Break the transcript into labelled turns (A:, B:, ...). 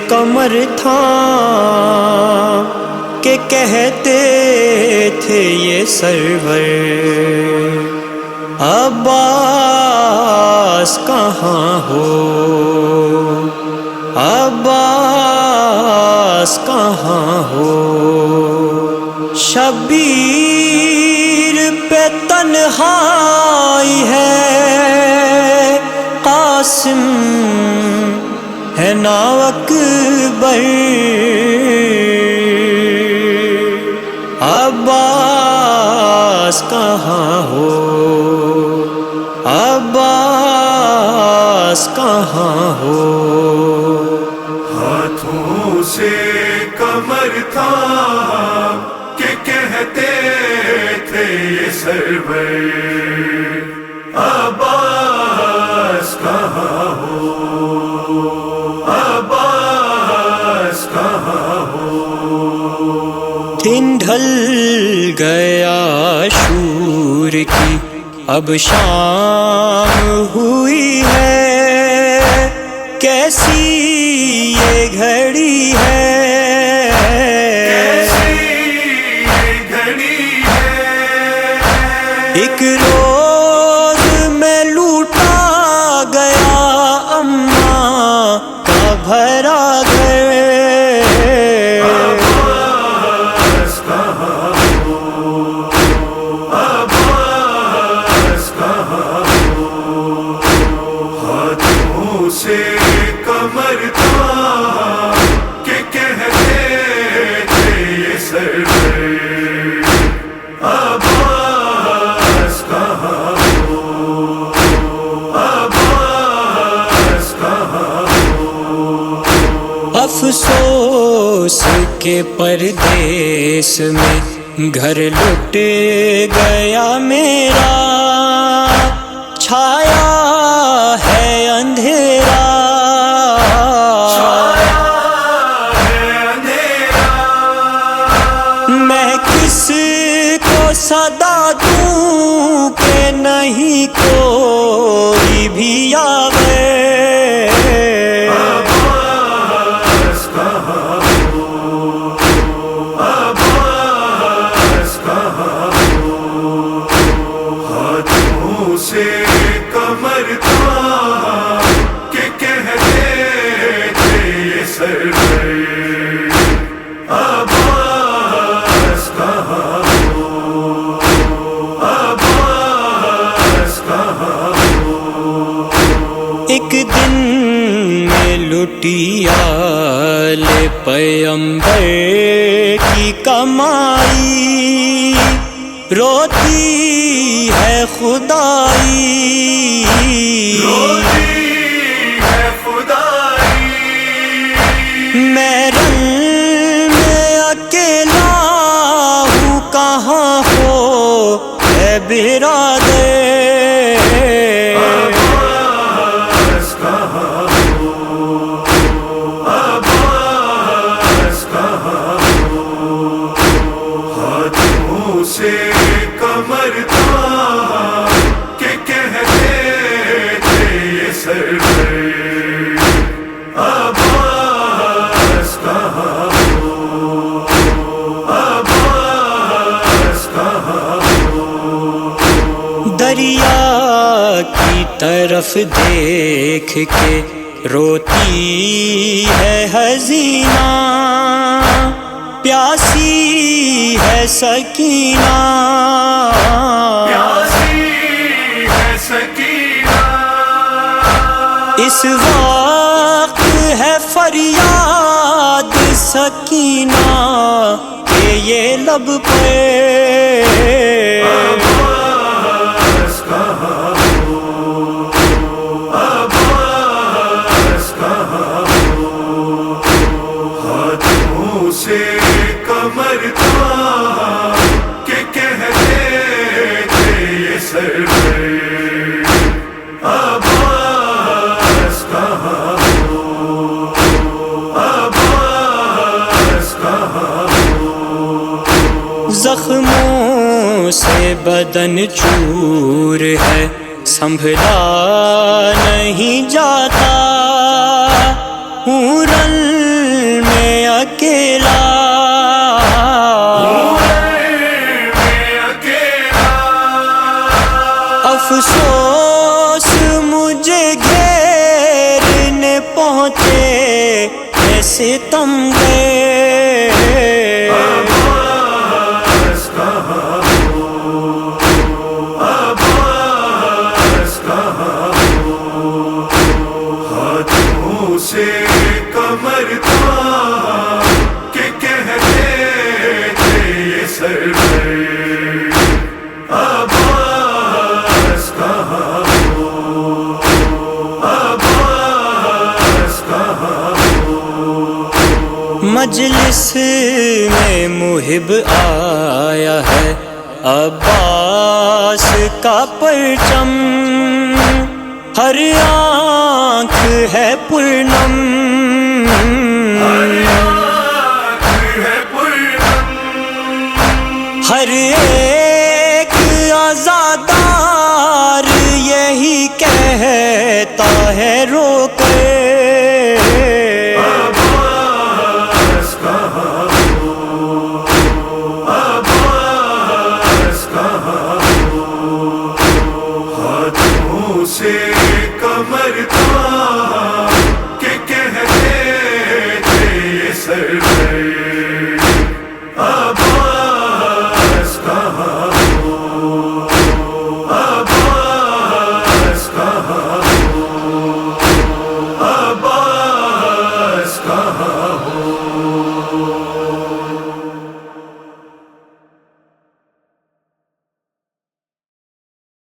A: کمر تھام کہ کہتے تھے یہ سرور عباس کہاں ہو، عباس کہاں ہو۔ شبیر پہ تنہائی ہے، قاسم ہے نا اکبر، عباس کہاں ہو، عباس کہاں ہو۔
B: ہاتھوں سے کمر تھام کہ کہتے تھے یہ سرور عباس کہاں ہو، عباس کہاں ہو۔
A: دن ڈھل گیا شور کی، اب شام ہوئی ہے، کیسی یہ گھڑی ہے،
B: کیسی یہ گھڑی ہے۔
A: ایک روز میں لوٹا گیا اماں کا بھرا گھر،
B: عباس کہاں ہو، عباس کہاں ہو۔ ہاتھوں سے کمر تھام کہ کہتے تھے یہ سرور عباس کہاں ہو، عباس کہاں ہو۔
A: افسوس کے پردیس میں گھر لٹ گیا میرا، چھایا ہے اندھیرا،
B: چھایا ہے اندھیرا۔
A: میں کس کو صدا دوں کہ نہیں کوئی بھی آوے،
B: عباس کہاں ہو، عباس کہاں ہو۔ ہاتھوں سے کمر تھام کہ کہتے تھے یہ سرور عباس کہاں ہو، عباس کہاں ہو۔
A: ایک دن میں لٹیال پیمبر کی کمائی، روتی ہے خدائی،
B: روتی ہے خدائی۔
A: میں رنگ میں اکیلا ہوں، کہاں ہو اے برادر،
B: عباس کہاں ہو، عباس کہاں ہو۔ ہاتھوں سے کمر تھام کہ کہتے تھے یہ سرور عباس کہاں ہو، عباس کہاں ہو۔
A: دریا کی طرف دیکھ کے روتی ہے حزینہ، پیاسی ہے سکینہ،
B: پیاسی ہے سکینہ۔
A: اس وقت ہے فریاد سکینہ کہ یہ لب پہ
B: عباس کہاں ہو، عباس کہاں ہو۔ ہاتھوں سے کمر تھام کہ کہتے تھے یہ سرور عباس کہاں ہو، عباس کہاں ہو۔
A: زخموں سے بدن چور ہے، سنبھلا نہیں جاتا، ہوں رن افسوس مجھے گھیرنے پہنچے ایسے تم گئے
B: عباس کہاں ہو عباس کہاں ہو ہاتھوں سے کمر تھام کہ کہتے تھے یہ سرور عباس کہاں ہو عباس کہاں ہو
A: مجلس میں محب آیا ہے عباس کا پرچم ہر آنکھ ہے پرنم ہر ایک عزادار یہی کہتا ہے رو کر
B: عباس کہاں ہو عباس کہاں ہو ہاتھوں سے کمر تھام